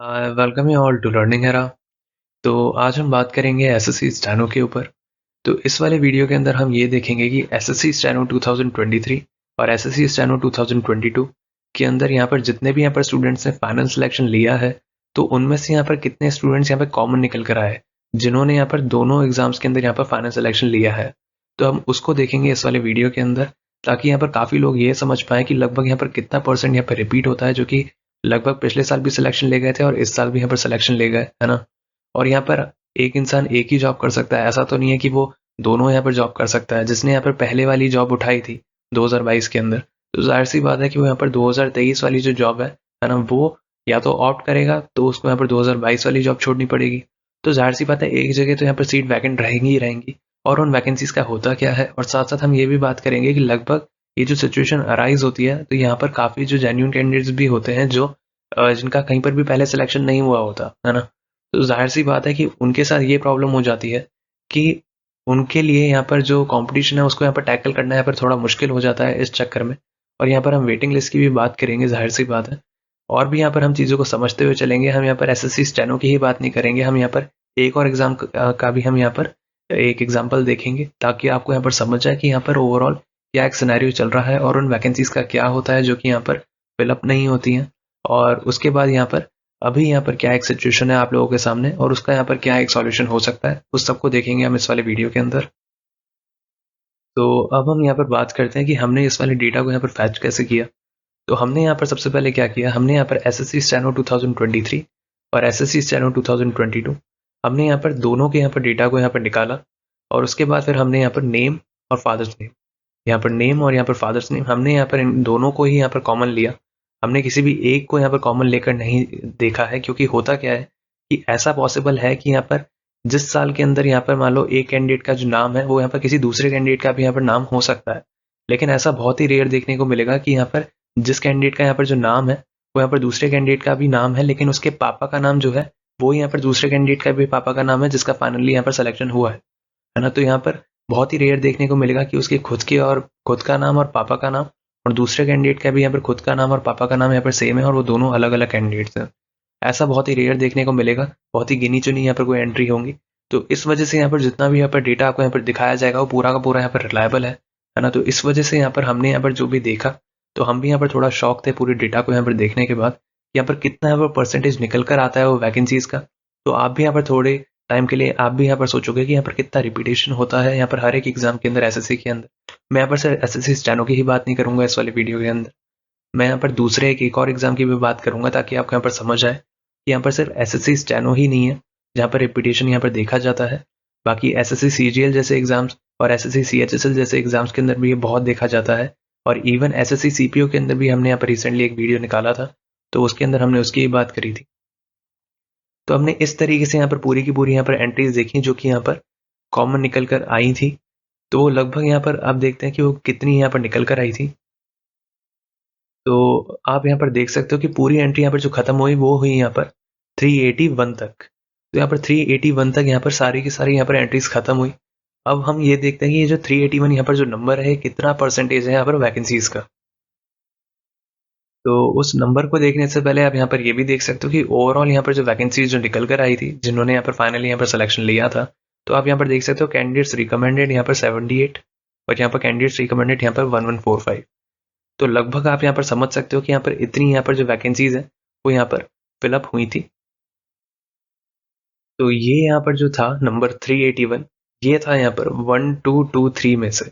Welcome you all to learning era. तो आज हम बात करेंगे एसएससी स्टेनो के ऊपर। तो इस वाले वीडियो के अंदर हम ये देखेंगे कि एसएससी स्टेनो 2023 और एसएससी स्टेनो 2022 के अंदर यहाँ पर जितने भी यहाँ पर स्टूडेंट्स ने फाइनल सिलेक्शन लिया है, तो उनमें से यहाँ पर कितने स्टूडेंट्स यहाँ पर कॉमन निकल कर आए जिन्होंने यहाँ पर दोनों एग्जाम्स के अंदर यहाँ पर फाइनल सिलेक्शन लिया है। तो हम उसको देखेंगे इस वाले वीडियो के अंदर, ताकि यहाँ पर काफ़ी लोग ये समझ पाए कि लगभग यहाँ पर कितना परसेंट यहाँ पर रिपीट होता है, जो कि लगभग पिछले साल भी सिलेक्शन ले गए थे और इस साल भी यहाँ पर सिलेक्शन ले गए, है ना। और यहाँ पर एक इंसान एक ही जॉब कर सकता है, ऐसा तो नहीं है कि वो दोनों यहाँ पर जॉब कर सकता है। जिसने यहाँ पर पहले वाली जॉब उठाई थी 2022 के अंदर, तो जाहिर सी बात है कि वो यहाँ पर 2023 वाली जो जॉब है ना, वो या तो ऑप्ट करेगा तो उसको यहाँ पर 2022 वाली जॉब छोड़नी पड़ेगी। तो जाहिर सी बात है एक जगह तो यहाँ पर सीट वैकेंट रहेंगी ही रहेंगी। और उन वैकेंसीज का होता क्या है, और साथ साथ हम ये भी बात करेंगे कि लगभग ये जो सिचुएशन अराइज होती है, तो यहाँ पर काफ़ी जो जेन्युइन कैंडिडेट्स भी होते हैं जो जिनका कहीं पर भी पहले सिलेक्शन नहीं हुआ होता है ना। तो जाहिर सी बात है कि उनके साथ ये प्रॉब्लम हो जाती है कि उनके लिए यहाँ पर जो कंपटीशन है उसको यहाँ पर टैकल करना यहाँ पर थोड़ा मुश्किल हो जाता है इस चक्कर में। और यहाँ पर हम वेटिंग लिस्ट की भी बात करेंगे, जाहिर सी बात है। और भी यहाँ पर हम चीज़ों को समझते हुए चलेंगे। हम यहाँ पर एसएससी स्टेनो की ही बात नहीं करेंगे, हम यहाँ पर एक और एग्जाम का भी हम यहाँ पर एक एग्जाम्पल देखेंगे, ताकि आपको यहाँ पर समझ जाए कि यहाँ पर ओवरऑल क्या एक सिनेरियो चल रहा है और उन वैकेंसीज का क्या होता है जो कि यहाँ पर फिलअप नहीं होती हैं। और उसके बाद यहाँ पर अभी यहाँ पर क्या एक सिचुएशन है आप लोगों के सामने, और उसका यहाँ पर क्या एक सॉल्यूशन हो सकता है, उस सबको देखेंगे हम इस वाले वीडियो के अंदर। तो अब हम यहाँ पर बात करते हैं कि हमने इस वाले डेटा को यहाँ पर फैच कैसे किया। तो हमने यहाँ पर सबसे पहले क्या किया, हमने यहाँ पर एसएससी स्टेनो 2023 और एसएससी स्टेनो 2022, हमने यहाँ पर दोनों के यहाँ पर डेटा को यहाँ पर निकाला। और उसके बाद फिर हमने यहाँ पर नेम और फादर्स नेम, यहाँ पर नेम और यहाँ पर फादर्स नेम, हमने यहाँ पर इन दोनों को ही यहाँ पर कॉमन लिया। हमने किसी भी एक को यहाँ पर कॉमन लेकर नहीं देखा है, क्योंकि होता क्या है कि ऐसा पॉसिबल है कि यहाँ पर जिस साल के अंदर यहाँ पर मान लो एक कैंडिडेट का जो नाम है वो यहाँ पर किसी दूसरे कैंडिडेट का भी यहाँ पर नाम हो सकता है। लेकिन ऐसा बहुत ही रेयर देखने को मिलेगा कि यहाँ पर जिस कैंडिडेट का यहाँ पर जो नाम है वो यहाँ पर दूसरे कैंडिडेट का भी नाम है, लेकिन उसके पापा का नाम जो है वो यहाँ पर दूसरे कैंडिडेट का भी पापा का नाम है जिसका फाइनली यहाँ पर सिलेक्शन हुआ है ना। तो यहाँ पर बहुत ही रेयर देखने को मिलेगा कि उसके खुद के और खुद का नाम और पापा का नाम और दूसरे कैंडिडेट का भी यहाँ पर खुद का नाम और पापा का नाम यहाँ पर सेम है और वो दोनों अलग अलग कैंडिडेट्स हैं। ऐसा बहुत ही रेयर देखने को मिलेगा, बहुत ही गिनी चुनी यहाँ पर कोई एंट्री होंगी। तो इस वजह से यहाँ पर जितना भी यहाँ पर डेटा आपको यहाँ पर दिखाया जाएगा वो पूरा का पूरा यहाँ पर रिलायबल है ना। तो इस वजह से यहाँ पर हमने यहाँ पर जो भी देखा, तो हम भी यहाँ पर थोड़ा शॉक थे पूरे डेटा को यहाँ पर देखने के बाद, यहाँ पर कितना यहाँ पर परसेंटेज निकल कर आता है वो वैकेंसीज का। तो आप भी यहाँ पर थोड़े टाइम के लिए आप भी यहाँ पर सोचोगे कि यहाँ पर कितना रिपीटेशन होता है यहाँ पर हर एक एग्जाम के अंदर एसएससी के अंदर। मैं यहाँ पर सिर्फ एसएससी स्टेनो की ही बात नहीं करूंगा इस वाले वीडियो के अंदर, मैं यहाँ पर दूसरे एक और एग्जाम की भी बात करूंगा, ताकि आपको यहाँ पर समझ आए कि यहाँ पर सिर्फ एसएससी स्टेनो ही नहीं है जहाँ पर रिपीटेशन यहाँ पर देखा जाता है। बाकी एसएससी सीजीएल जैसे एग्जाम्स और एसएससी सीएचएसएल जैसे एग्जाम्स के अंदर भी ये बहुत देखा जाता है। और इवन एसएससी सीपीओ के अंदर भी हमने यहाँ पर रिसेंटली एक वीडियो निकाला था, तो उसके अंदर हमने उसकी ही बात करी थी। तो हमने इस तरीके से यहाँ पर पूरी की पूरी यहाँ पर एंट्रीज देखी जो कि यहाँ पर कॉमन निकल कर आई थी। तो लगभग यहाँ पर आप देखते हैं कि वो कितनी यहाँ पर निकल कर आई थी। तो आप यहाँ पर देख सकते हो कि पूरी एंट्री यहाँ पर जो खत्म हुई वो हुई यहाँ पर 381 तक। तो यहाँ पर 381 तक यहाँ पर सारी की सारी यहाँ पर एंट्रीज खत्म हुई। अब हम ये देखते हैं कि ये जो 381 यहाँ पर जो नंबर है कितना परसेंटेज है यहाँ पर वैकेंसीज का। तो उस नंबर को देखने से पहले आप यहाँ पर ये भी देख सकते हो कि ओवरऑल यहाँ पर जो वैकेंसीज जो निकल कर आई थी जिन्होंने यहाँ पर फाइनली यहाँ पर सिलेक्शन लिया था, तो आप यहाँ पर देख सकते हो कैंडिडेट्स रिकमेंडेड यहाँ पर 78 और यहाँ पर कैंडिडेट्स रिकमेंडेड यहाँ पर 1145। तो लगभग आप यहाँ पर समझ सकते हो कि यहाँ पर इतनी यहाँ पर जो वैकेंसीज है वो यहाँ पर फिलअप हुई थी। तो ये यहाँ पर जो था नंबर 381, ये था यहाँ पर 1223 में से।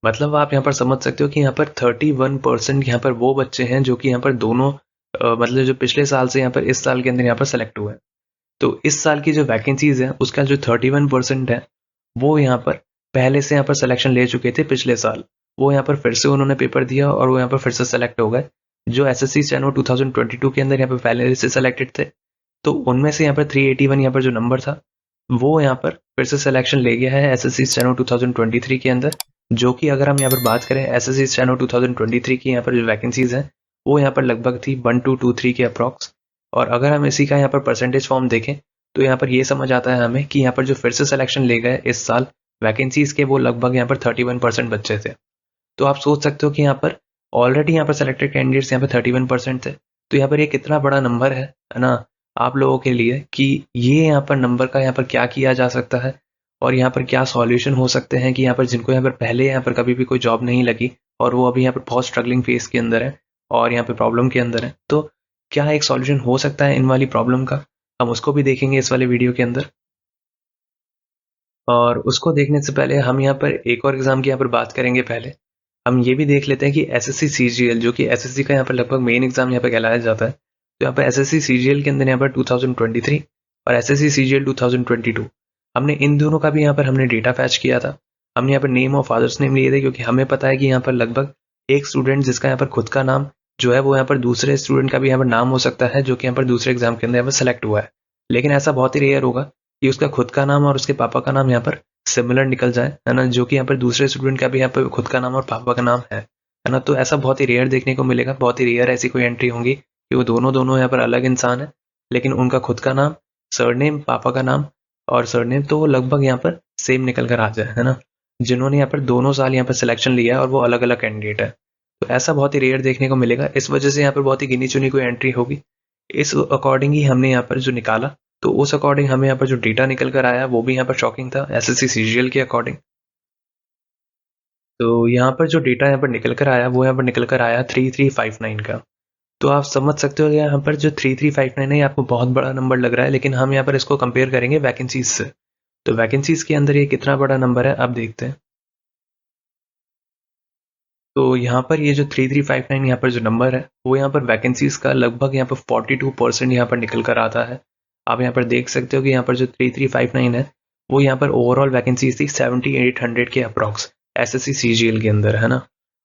मतलब आप यहाँ पर समझ सकते हो कि यहाँ पर 31% यहाँ पर वो बच्चे हैं जो कि यहाँ पर दोनों मतलब जो पिछले साल से यहाँ पर इस साल के अंदर यहाँ पर सेलेक्ट हुए हैं। तो इस साल की जो वैकेंसीज है उसका जो 31% है वो यहाँ पर पहले से यहाँ पर सिलेक्शन ले चुके थे पिछले साल। वो यहाँ पर फिर से उन्होंने पेपर दिया और वो यहाँ पर फिर से सेलेक्ट हो गए। जो एसएससी स्टेनो 2022 के अंदर यहाँ पर पहले से सेलेक्टेड थे, तो उनमें से यहाँ पर 381 यहाँ पर जो नंबर था वो यहाँ पर फिर से सिलेक्शन ले गया है एसएससी स्टेनो 2023 के अंदर। जो कि अगर हम यहाँ पर बात करें एसएससी स्टेनो 2023 की यहाँ पर जो वैकेंसीज हैं वो यहाँ पर लगभग थी 1223 के अप्रॉक्स। और अगर हम इसी का यहाँ पर परसेंटेज फॉर्म देखें तो यहाँ पर ये समझ आता है हमें कि यहाँ पर जो फिर से सिलेक्शन ले गए इस साल वैकेंसीज के वो लगभग यहाँ पर 31% बच्चे थे। तो आप सोच सकते हो कि यहाँ पर ऑलरेडी यहाँ पर सेलेक्टेड कैंडिडेट्स यहाँ पर 31% थे। तो यहाँ पर ये कितना बड़ा नंबर है ना। आप लोगों के लिए कि ये यहाँ पर नंबर का यहाँ पर क्या किया जा सकता है और यहाँ पर क्या सॉल्यूशन हो सकते हैं कि यहाँ पर जिनको यहाँ पर पहले यहाँ पर कभी भी कोई जॉब नहीं लगी और वो अभी यहाँ पर बहुत स्ट्रगलिंग फेस के अंदर है और यहाँ पे प्रॉब्लम के अंदर है, तो क्या एक सॉल्यूशन हो सकता है इन वाली प्रॉब्लम का, हम उसको भी देखेंगे इस वाले वीडियो के अंदर। और उसको देखने से पहले हम यहाँ पर एक और एग्जाम की यहाँ पर बात करेंगे। पहले हम ये भी देख लेते हैं कि एसएससी सीजीएल, जो कि एसएससी का यहाँ पर लगभग मेन एग्जाम यहाँ पर कहलाया जाता है, तो यहाँ पर एसएससी सीजीएल के अंदर यहाँ पर 2023 और एसएससी सीजीएल 2022, हमने इन दोनों का भी यहाँ पर हमने डेटा फैच किया था। हमने यहाँ पर नेम और फादर्स नेम लिए थे क्योंकि हमें पता है कि यहाँ पर लगभग एक स्टूडेंट जिसका यहाँ पर खुद का नाम जो है वो यहाँ पर दूसरे स्टूडेंट का भी यहाँ पर नाम हो सकता है जो कि यहाँ पर दूसरे एग्जाम के अंदर यहाँ पर सेलेक्ट हुआ है। लेकिन ऐसा बहुत ही रेयर होगा कि उसका खुद का नाम और उसके पापा का नाम यहाँ पर सिमिलर निकल जाए, है ना, जो कि यहाँ पर दूसरे स्टूडेंट का भी यहाँ पर खुद का नाम और पापा का नाम है ना। तो ऐसा बहुत ही रेयर देखने को मिलेगा, बहुत ही रेयर ऐसी कोई एंट्री होंगी कि वो दोनों दोनों यहाँ पर अलग इंसान है लेकिन उनका खुद का नाम, सरनेम, पापा का नाम और सरनेम तो वो लगभग यहाँ पर सेम निकल कर आ जाए, है ना, जिन्होंने यहाँ पर दोनों साल यहाँ पर सिलेक्शन लिया है और वो अलग अलग कैंडिडेट है। तो ऐसा बहुत ही रेयर देखने को मिलेगा, इस वजह से यहाँ पर बहुत ही गिनी चुनी कोई एंट्री होगी। इस अकॉर्डिंग ही हमने यहाँ पर जो निकाला, तो उस अकॉर्डिंग हमें यहाँ पर जो डेटा निकल कर आया वो भी यहाँ पर शॉकिंग था एसएससी सीजीएल के अकॉर्डिंग। तो यहाँ पर जो डेटा यहाँ पर निकल कर आया वो यहाँ पर निकल कर आया 3359 का। तो आप समझ सकते हो यहाँ पर जो 3359 है ये आपको बहुत बड़ा नंबर लग रहा है, लेकिन हम यहाँ पर इसको कंपेयर करेंगे वैकेंसीज से। तो वैकेंसीज के अंदर ये कितना बड़ा नंबर है अब देखते हैं। तो यहाँ पर ये जो 3359 यहाँ पर जो नंबर है वो यहाँ पर वैकेंसीज का लगभग यहाँ पर 42% यहाँ पर निकल कर आता है। आप यहाँ पर देख सकते हो कि यहाँ पर जो 3359 है वो यहाँ पर ओवरऑल वैकेंसीज थी 7800 के अप्रॉक्स एसएससी सीजीएल के अंदर, है ना।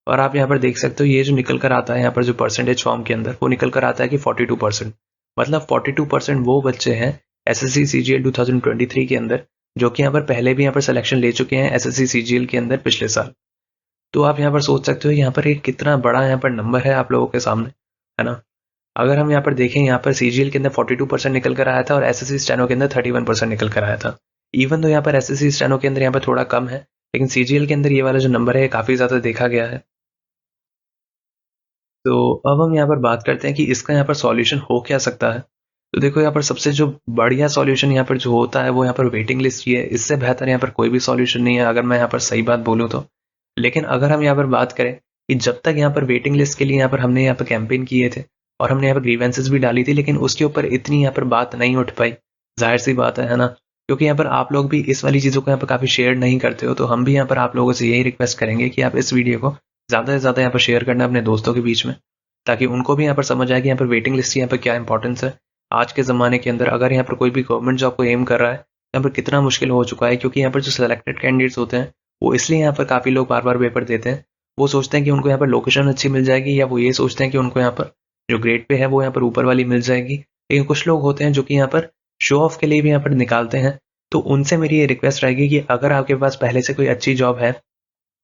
और आप यहाँ पर देख सकते हो ये जो निकल कर आता है यहाँ पर जो परसेंटेज फॉर्म के अंदर वो निकल कर आता है कि 42%, मतलब 42% वो बच्चे हैं एसएससी सीजीएल 2023 के अंदर जो कि यहाँ पर पहले भी यहाँ पर सिलेक्शन ले चुके हैं एसएससी सीजीएल के अंदर पिछले साल। तो आप यहाँ पर सोच सकते हो यहाँ पर एक कितना बड़ा यहाँ पर नंबर है आप लोगों के सामने, है ना। अगर हम यहाँ पर देखें यहाँ पर सीजीएल के अंदर 42% निकल कर आया था और एसएससी स्टेनो के अंदर 31% निकल कर आया था। इवन तो यहाँ पर एसएससी स्टेनो के अंदर यहाँ पर थोड़ा कम है, लेकिन सीजीएल के अंदर ये वाला जो नंबर है काफ़ी ज़्यादा देखा गया है। तो अब हम यहाँ पर बात करते हैं कि इसका यहाँ पर सॉल्यूशन हो क्या सकता है। तो देखो यहाँ पर सबसे जो बढ़िया सॉल्यूशन यहाँ पर जो होता है वो यहाँ पर वेटिंग लिस्ट ही है। इससे बेहतर यहाँ पर कोई भी सॉल्यूशन नहीं है अगर मैं यहाँ पर सही बात बोलूँ तो। लेकिन अगर हम यहाँ पर बात करें कि जब तक यहाँ पर वेटिंग लिस्ट के लिए यहाँ पर हमने यहाँ पर कैंपेन किए थे और हमने यहाँ पर ग्रीवेंसेस भी डाली थी, लेकिन उसके ऊपर इतनी यहाँ पर बात नहीं उठ पाई, जाहिर सी बात है ना, क्योंकि यहाँ पर आप लोग भी इस वाली चीज़ों को यहाँ पर काफ़ी शेयर नहीं करते हो। तो हम भी यहाँ पर आप लोगों से यही रिक्वेस्ट करेंगे कि आप इस वीडियो को ज़्यादा से ज़्यादा यहाँ पर शेयर करना अपने दोस्तों के बीच में, ताकि उनको भी यहाँ पर समझ आए कि यहाँ पर वेटिंग लिस्ट यहाँ पर क्या इंपॉर्टेंस है आज के ज़माने के अंदर। अगर यहाँ पर कोई भी गवर्नमेंट जॉब को एम कर रहा है, यहाँ पर कितना मुश्किल हो चुका है, क्योंकि यहाँ पर जो सिलेक्टेड कैंडिडेट्स होते हैं वो इसलिए यहाँ पर काफ़ी लोग बार बार पेपर देते हैं, वो सोचते हैं कि उनको यहाँ पर लोकेशन अच्छी मिल जाएगी, या वो ये सोचते हैं कि उनको यहाँ पर जो ग्रेड पे है वो यहाँ पर ऊपर वाली मिल जाएगी। लेकिन कुछ लोग होते हैं जो कि यहाँ पर शो ऑफ के लिए भी यहाँ पर निकालते हैं। तो उनसे मेरी ये रिक्वेस्ट रहेगी कि अगर आपके पास पहले से कोई अच्छी जॉब है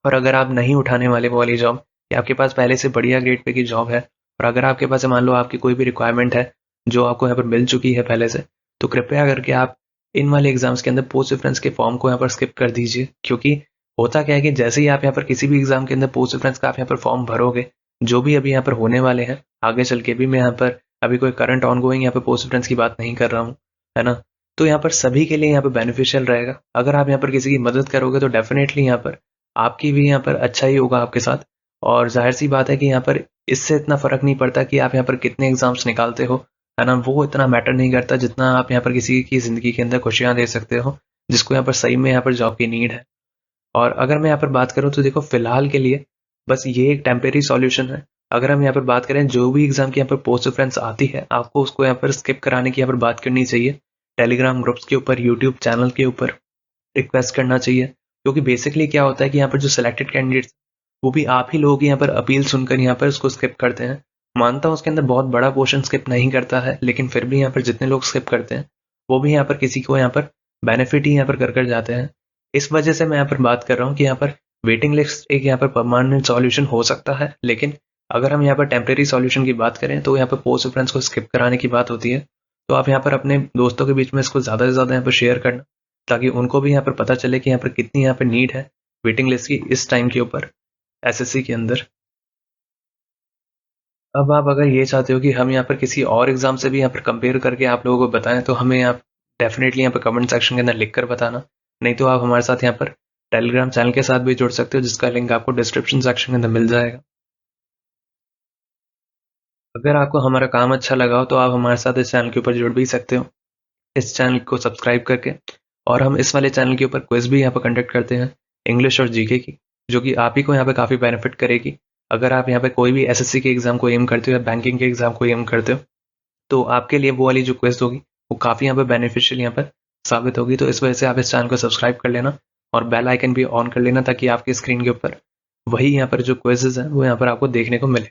और अगर आप नहीं उठाने वाले वो वाली जॉब, या आपके पास पहले से बढ़िया ग्रेड पे की जॉब है और अगर आपके पास मान लो आपकी कोई भी रिक्वायरमेंट है जो आपको यहाँ पर मिल चुकी है पहले से, तो कृपया करके आप इन वाले एग्जाम्स के अंदर पोस्ट रेफरेंस के फॉर्म को यहाँ पर स्किप कर दीजिए। क्योंकि होता क्या है कि जैसे ही आप यहाँ पर किसी भी एग्जाम के अंदर पोस्ट रेफरेंस का आप यहाँ पर फॉर्म भरोगे, जो भी अभी यहाँ पर होने वाले हैं आगे चल के भी, मैं यहाँ पर अभी कोई करंट ऑन गोइंग यहाँ पर पोस्ट रेफरेंस की बात नहीं कर रहा हूँ, है ना, तो यहाँ पर सभी के लिए यहाँ पर बेनिफिशियल रहेगा। अगर आप यहाँ पर किसी की मदद करोगे तो डेफिनेटली यहाँ पर आपकी भी यहाँ पर अच्छा ही होगा आपके साथ। और जाहिर सी बात है कि यहाँ पर इससे इतना फर्क नहीं पड़ता कि आप यहाँ पर कितने एग्जाम्स निकालते हो, है ना, वो इतना मैटर नहीं करता जितना आप यहाँ पर किसी की ज़िंदगी के अंदर खुशियाँ दे सकते हो जिसको यहाँ पर सही में यहाँ पर जॉब की नीड है। और अगर मैं यहाँ पर बात करूँ तो देखो फिलहाल के लिए बस ये एक टेम्परेरी सॉल्यूशन है। अगर हम यहाँ पर बात करें जो भी एग्जाम की यहाँ पर पोस्ट रेफरेंस आती है आपको उसको यहाँ पर स्किप कराने की यहाँ पर बात करनी चाहिए, टेलीग्राम ग्रुप्स के ऊपर, यूट्यूब चैनल के ऊपर रिक्वेस्ट करना चाहिए। क्योंकि बेसिकली क्या होता है कि यहाँ पर जो सिलेक्टेड कैंडिडेट्स वो भी आप ही लोग यहाँ पर अपील सुनकर यहाँ पर उसको स्किप करते हैं। मानता हूँ उसके अंदर बहुत बड़ा पोर्शन स्किप नहीं करता है, लेकिन फिर भी यहाँ पर जितने लोग स्किप करते हैं वो भी यहाँ पर किसी को यहाँ पर बेनिफिट ही यहाँ पर कर जाते हैं। इस वजह से मैं यहाँ पर बात कर रहा हूँ कि यहाँ पर वेटिंग लिस्ट एक यहाँ पर परमानेंट सॉल्यूशन हो सकता है, लेकिन अगर हम यहाँ पर टेम्परेरी सॉल्यूशन की बात करें तो यहाँ पर पोस्ट रेफरेंस को स्किप कराने की बात होती है। तो आप यहाँ पर अपने दोस्तों के बीच में इसको ज़्यादा से ज़्यादा यहाँ पर शेयर करना, ताकि उनको भी यहाँ पर पता चले कि यहाँ पर कितनी यहाँ पर नीड है वेटिंग लिस्ट की इस टाइम के ऊपर एसएससी के अंदर। अब आप अगर ये चाहते हो कि हम यहाँ पर किसी और एग्जाम से भी यहाँ पर कंपेयर करके आप लोगों को बताएं, तो हमें आप डेफिनेटली यहाँ पर कमेंट सेक्शन के अंदर लिख कर बताना। नहीं तो आप हमारे साथ यहाँ पर टेलीग्राम चैनल के साथ भी जुड़ सकते हो, जिसका लिंक आपको डिस्क्रिप्शन सेक्शन के अंदर मिल जाएगा। अगर आपको हमारा काम अच्छा लगा हो तो आप हमारे साथ इस चैनल के ऊपर जुड़ भी सकते हो, इस चैनल को सब्सक्राइब करके। और हम इस वाले चैनल के ऊपर क्विज भी यहाँ पर कंडक्ट करते हैं, इंग्लिश और जीके की, जो कि आप ही को यहाँ पे काफ़ी बेनिफिट करेगी। अगर आप यहाँ पे कोई भी एसएससी के एग्जाम को एम करते हो या बैंकिंग के एग्जाम को एम करते हो, तो आपके लिए वो वाली जो क्विज होगी वो काफ़ी यहाँ पे बेनिफिशियल यहाँ पर साबित होगी। तो इस वजह से आप इस चैनल को सब्सक्राइब कर लेना और बेल आइकन भी ऑन कर लेना, ताकि आपकी स्क्रीन के ऊपर वही यहाँ पर जो क्विजेज हैं वो यहाँ पर आपको देखने को मिले।